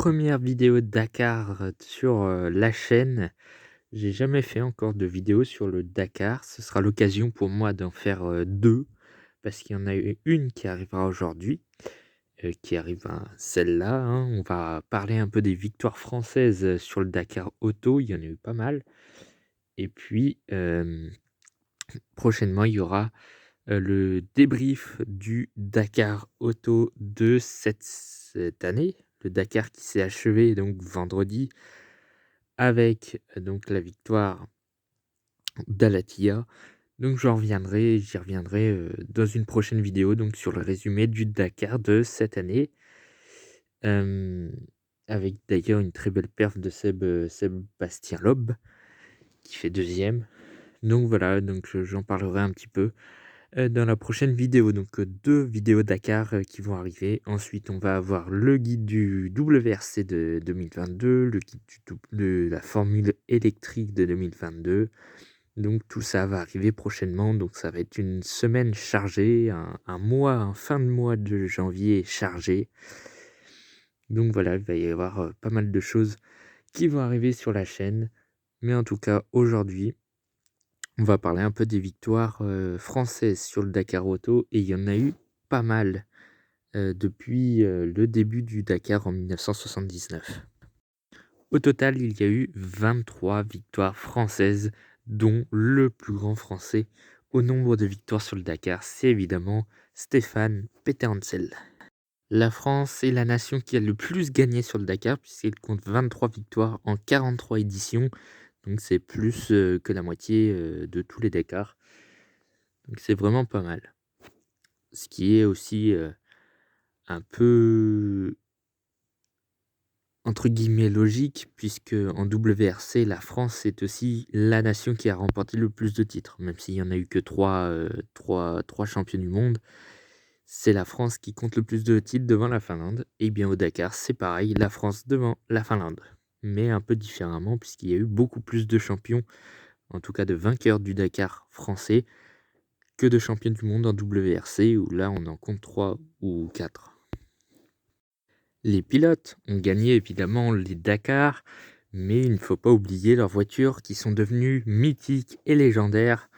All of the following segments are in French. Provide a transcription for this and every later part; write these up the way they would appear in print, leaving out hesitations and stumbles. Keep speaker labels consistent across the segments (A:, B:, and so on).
A: première vidéo de Dakar sur la chaîne. J'ai jamais fait encore de vidéo sur le Dakar. Ce sera l'occasion pour moi d'en faire deux, parce qu'il y en a eu une qui arrivera aujourd'hui, qui arrive celle-là, hein. On va parler un peu des victoires françaises sur le Dakar auto. Il y en a eu pas mal. Et puis prochainement, il y aura le débrief du Dakar auto de cette année. Le Dakar qui s'est achevé donc vendredi avec donc la victoire d'Alatia. Donc j'y reviendrai dans une prochaine vidéo donc sur le résumé du Dakar de cette année. Hem, Avec d'ailleurs une très belle perf de Sébastien Loeb qui fait deuxième. Donc voilà, donc j'en parlerai un petit peu dans la prochaine vidéo. Donc 2 vidéos Dakar qui vont arriver. Ensuite, on va avoir le guide du WRC de 2022, le guide de la formule électrique de 2022. Donc tout ça va arriver prochainement. Donc ça va être une semaine chargée, un mois, un fin de mois de janvier chargé. Donc voilà, il va y avoir pas mal de choses qui vont arriver sur la chaîne. Mais en tout cas, aujourd'hui, on va parler un peu des victoires françaises sur le Dakar Auto, et il y en a eu pas mal depuis le début du Dakar en 1979. Au total, il y a eu 23 victoires françaises, dont le plus grand français au nombre de victoires sur le Dakar, c'est évidemment Stéphane Peterhansel. La France est la nation qui a le plus gagné sur le Dakar, puisqu'elle compte 23 victoires en 43 éditions. Donc c'est plus que la moitié de tous les Dakars. Donc c'est vraiment pas mal. Ce qui est aussi un peu entre guillemets «logique», puisque en WRC, la France est aussi la nation qui a remporté le plus de titres. Même s'il y en a eu que 3 champions du monde, c'est la France qui compte le plus de titres devant la Finlande. Et bien au Dakar, c'est pareil, la France devant la Finlande. Mais un peu différemment, puisqu'il y a eu beaucoup plus de champions, en tout cas de vainqueurs du Dakar français, que de champions du monde en WRC, où là on en compte 3 ou 4. Les pilotes ont gagné évidemment les Dakar, mais il ne faut pas oublier leurs voitures qui sont devenues mythiques et légendaires.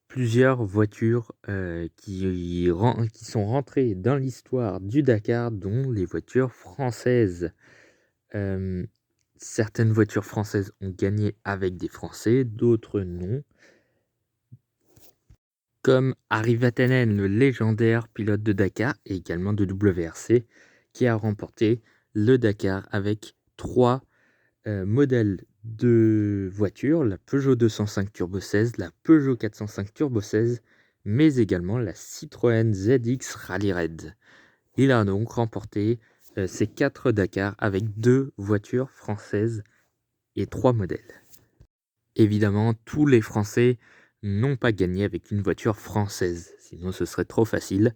A: Plusieurs voitures qui sont rentrées dans l'histoire du Dakar, dont les voitures françaises. Euh, Certaines voitures françaises ont gagné avec des Français, d'autres non. Comme Harry Vatanen, le légendaire pilote de Dakar et également de WRC, qui a remporté le Dakar avec 3 modèles de voitures, la Peugeot 205 Turbo 16, la Peugeot 405 Turbo 16, mais également la Citroën ZX Rally Red. Il a donc remporté ces 4 Dakar avec 2 voitures françaises et 3 modèles. Évidemment, tous les Français n'ont pas gagné avec une voiture française, sinon ce serait trop facile.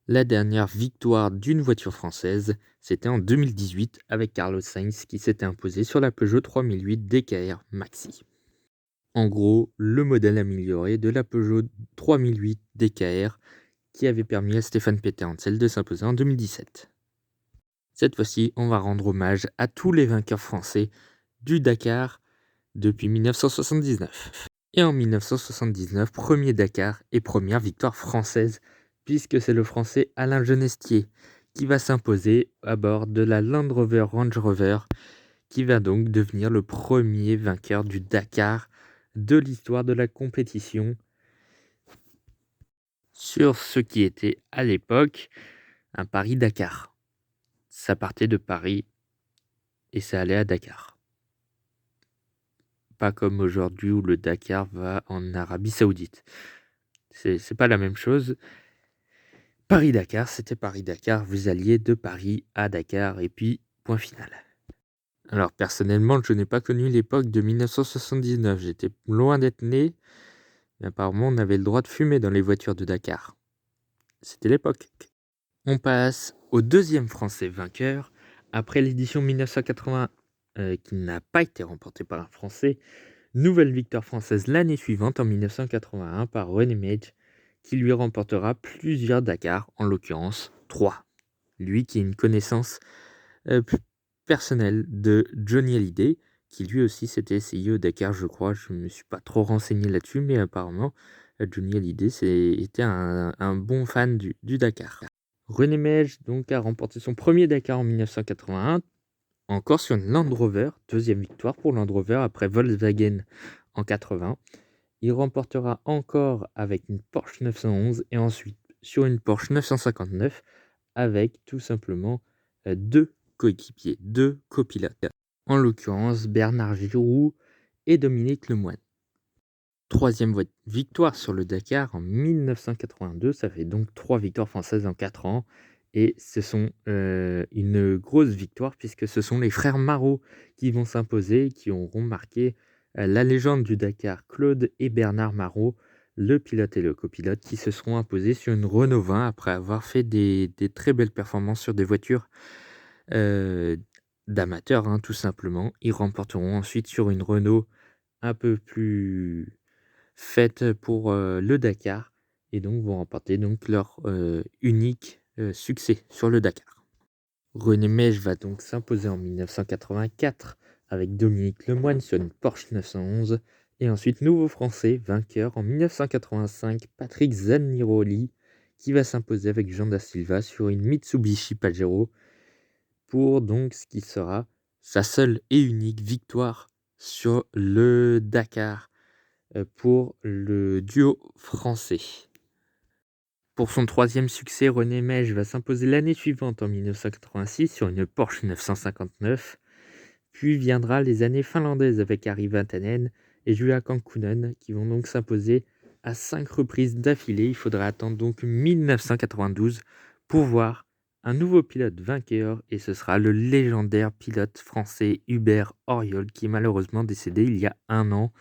A: La dernière victoire d'une voiture française, c'était en 2018 avec Carlos Sainz qui s'était imposé sur la Peugeot 3008 DKR Maxi. En gros, le modèle amélioré de la Peugeot 3008 DKR qui avait permis à Stéphane Peterhansel de s'imposer en 2017. Cette fois-ci, on va rendre hommage à tous les vainqueurs français du Dakar depuis 1979. Et en 1979, premier Dakar et première victoire française, puisque c'est le Français Alain Genestier qui va s'imposer à bord de la Land Rover Range Rover, qui va donc devenir le premier vainqueur du Dakar de l'histoire de la compétition, sur ce qui était à l'époque un Paris-Dakar. Ça partait de Paris et ça allait à Dakar. Pas comme aujourd'hui où le Dakar va en Arabie Saoudite. C'est pas la même chose. Paris-Dakar, c'était Paris-Dakar. Vous alliez de Paris à Dakar et puis point final. Alors personnellement, je n'ai pas connu l'époque de 1979. J'étais loin d'être né. Mais apparemment, on avait le droit de fumer dans les voitures de Dakar. C'était l'époque. On passe au deuxième Français vainqueur. Après l'édition 1980 qui n'a pas été remportée par un Français, nouvelle victoire française l'année suivante en 1981 par René Mage, qui lui remportera plusieurs Dakar, en l'occurrence 3. Lui qui a une connaissance p personnelle de Johnny Hallyday, qui lui aussi s'était essayé au Dakar, je crois. Je me suis pas trop renseigné là-dessus, mais apparemment, Johnny Hallyday était un bon fan du Dakar. René Mej donc a remporté son premier Dakar en 1981, encore sur une Land Rover, 2e victoire pour Land Rover après Volkswagen en 80. Il remportera encore avec une Porsche 911 et ensuite sur une Porsche 959 avec tout simplement 2 coéquipiers, 2 copilotes, en l'occurrence Bernard Giraud et Dominique Lemoine. 3e victoire sur le Dakar en 1982, ça fait donc 3 victoires françaises en 4 ans et ce sont une grosse victoire puisque ce sont les frères Marot qui vont s'imposer, qui auront marqué la légende du Dakar, Claude et Bernard Marot, le pilote et le copilote, qui se seront imposés sur une Renault 20 après avoir fait des très belles performances sur des voitures d'amateurs, hein, tout simplement. Ils remporteront ensuite sur une Renault un peu plus faite pour le Dakar et donc vont remporter donc leur unique succès sur le Dakar. René Mej va donc s'imposer en 1984 avec Dominique Lemoine sur une Porsche 911 et ensuite nouveau français vainqueur en 1985, Patrick Zaniroli, qui va s'imposer avec Jean da Silva sur une Mitsubishi Pajero pour donc ce qui sera sa seule et unique victoire sur le Dakar pour le duo français. Pour son 3e succès, René Mej va s'imposer l'année suivante en 1986 sur une Porsche 959. Puis viendra les années finlandaises avec Ari Vatanen et Juha Kankkunen qui vont donc s'imposer à 5 reprises d'affilée. Il faudra attendre donc 1992 pour voir un nouveau pilote vainqueur et ce sera le légendaire pilote français Hubert Auriol qui est malheureusement décédé il y a 1 an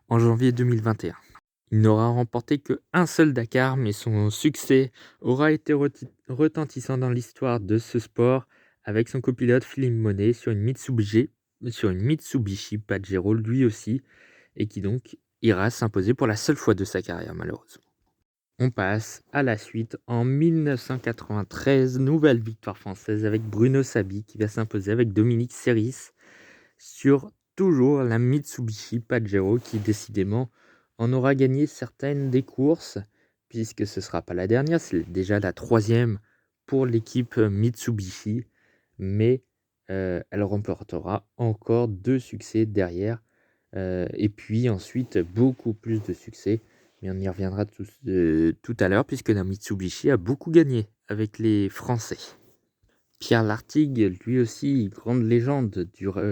A: en janvier 2021. Il n'aura remporté qu'un seul Dakar, mais son succès aura été retentissant dans l'histoire de ce sport avec son copilote Philippe Monet sur une Mitsubishi Pajero lui aussi, et qui donc ira s'imposer pour la seule fois de sa carrière malheureusement. On passe à la suite en 1993, nouvelle victoire française avec Bruno Sabi qui va s'imposer avec Dominique Serris sur toujours la Mitsubishi Pajero qui décidément en aura gagné certaines des courses, puisque ce ne sera pas la dernière, c'est déjà la 3e pour l'équipe Mitsubishi, mais elle remportera encore 2 succès derrière, et puis ensuite beaucoup plus de succès, mais on y reviendra tout à l'heure, puisque la Mitsubishi a beaucoup gagné avec les Français. Pierre Lartigue, lui aussi, grande légende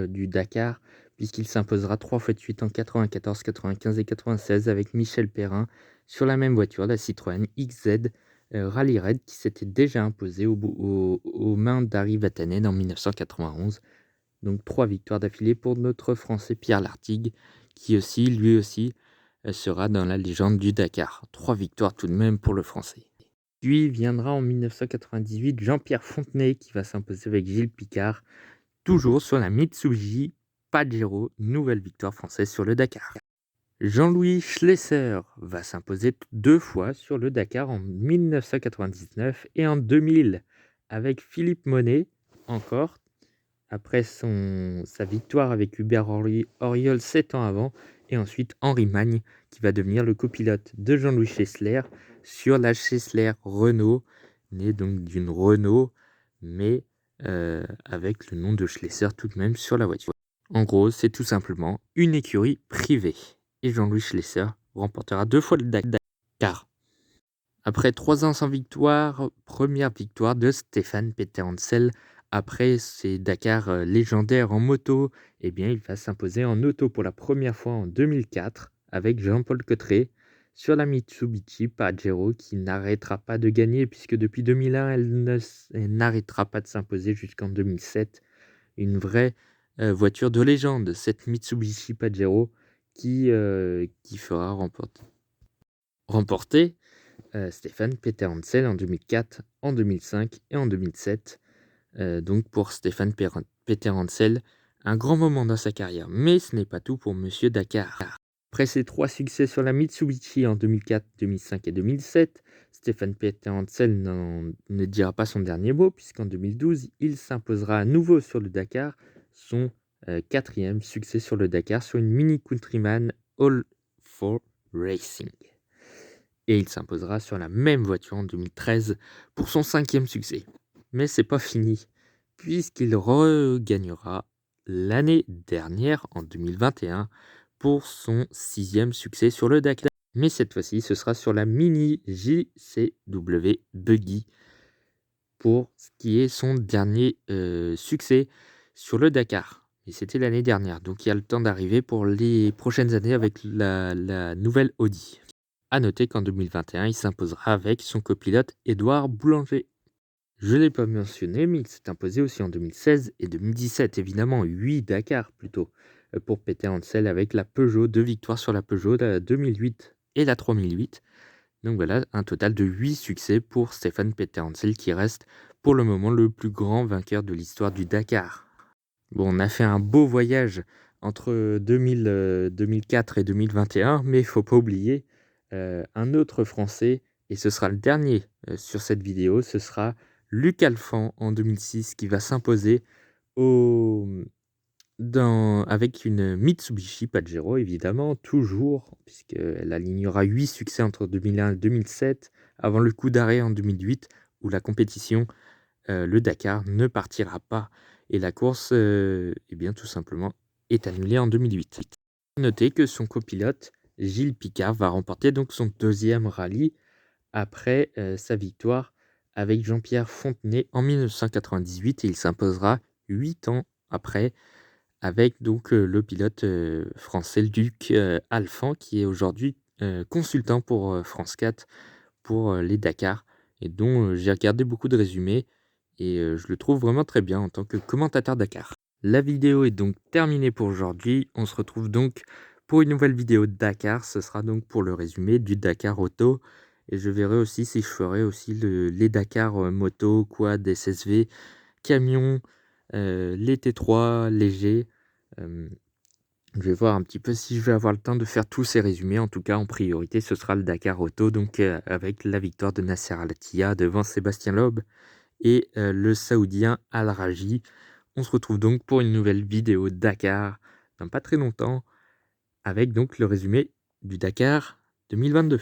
A: du Dakar, puisqu'il s'imposera 3 fois de suite en 94, 95 et 96 avec Michel Perrin sur la même voiture, la Citroën XZ Rally Raid, qui s'était déjà imposée aux mains d'Ari Vatanen en 1991. Donc 3 victoires d'affilée pour notre Français Pierre Lartigue, qui aussi, lui aussi, sera dans la légende du Dakar. 3 victoires tout de même pour le Français. Puis viendra en 1998 Jean-Pierre Fontenay qui va s'imposer avec Gilles Picard, toujours sur la Mitsubishi Pajero, nouvelle victoire française sur le Dakar. Jean-Louis Schlesser va s'imposer 2 fois sur le Dakar en 1999 et en 2000 avec Philippe Monet, encore, après sa victoire avec Hubert Auriol 7 ans avant, et ensuite Henri Magne qui va devenir le copilote de Jean-Louis Schlesser sur la Schlesser Renault, née donc d'une Renault, mais avec le nom de Schlesser tout de même sur la voiture. En gros, c'est tout simplement une écurie privée. Et Jean-Louis Schlesser remportera 2 fois le Dakar. Après 3 ans sans victoire, première victoire de Stéphane Peterhansel. Après ses Dakar légendaires en moto, eh bien, il va s'imposer en auto pour la première fois en 2004 avec Jean-Paul Cotret sur la Mitsubishi Pajero qui n'arrêtera pas de gagner puisque depuis 2001, elle n'arrêtera pas de s'imposer jusqu'en 2007. Une vraie voiture de légende, cette Mitsubishi Pajero qui fera remporter Stéphane Peterhansel en 2004, en 2005 et en 2007. Donc pour Stéphane Peterhansel, un grand moment dans sa carrière. Mais ce n'est pas tout pour Monsieur Dakar. Après ses 3 succès sur la Mitsubishi en 2004, 2005 et 2007, Stéphane Peterhansel ne dira pas son dernier mot puisqu'en 2012, il s'imposera à nouveau sur le Dakar, son 4e succès sur le Dakar sur une Mini Countryman All for Racing. Et il s'imposera sur la même voiture en 2013 pour son 5e succès. Mais c'est pas fini, puisqu'il regagnera l'année dernière, en 2021, pour son 6e succès sur le Dakar. Mais cette fois-ci, ce sera sur la Mini JCW Buggy pour ce qui est son dernier succès sur le Dakar. Et c'était l'année dernière, donc il y a le temps d'arriver pour les prochaines années avec la nouvelle Audi. À noter qu'en 2021, il s'imposera avec son copilote Édouard Boulanger. Je ne l'ai pas mentionné, mais il s'est imposé aussi en 2016 et 2017, évidemment 8 Dakar plutôt, pour Peterhansel avec la Peugeot, 2 victoires sur la Peugeot, la 2008 et la 3008. Donc voilà, un total de 8 succès pour Stéphane Peterhansel qui reste pour le moment le plus grand vainqueur de l'histoire du Dakar. Bon, on a fait un beau voyage entre 2004 et 2021, mais il ne faut pas oublier un autre Français, et ce sera le dernier sur cette vidéo, ce sera Luc Alphand en 2006 qui va s'imposer avec une Mitsubishi Pajero, évidemment, toujours, puisqu'elle alignera 8 succès entre 2001 et 2007, avant le coup d'arrêt en 2008, où la compétition, le Dakar, ne partira pas. Et la course, eh bien, tout simplement, est annulée en 2008. Notez que son copilote, Gilles Picard, va remporter donc son 2e rallye après sa victoire avec Jean-Pierre Fontenay en 1998, et il s'imposera 8 ans après avec donc le pilote français Luc Alphand, qui est aujourd'hui consultant pour France 4 pour les Dakar, et dont j'ai regardé beaucoup de résumés, et je le trouve vraiment très bien en tant que commentateur Dakar. La vidéo est donc terminée pour aujourd'hui. On se retrouve donc pour une nouvelle vidéo de Dakar. Ce sera donc pour le résumé du Dakar Auto. Et je verrai aussi si je ferai aussi les Dakar moto, quad, SSV, camion, les T3 légers. Je vais voir un petit peu si je vais avoir le temps de faire tous ces résumés. En tout cas, en priorité, ce sera le Dakar Auto, donc avec la victoire de Nasser Al-Attiyah devant Sébastien Loeb et le Saoudien Al-Raji. On se retrouve donc pour une nouvelle vidéo Dakar dans pas très longtemps, avec donc le résumé du Dakar 2022.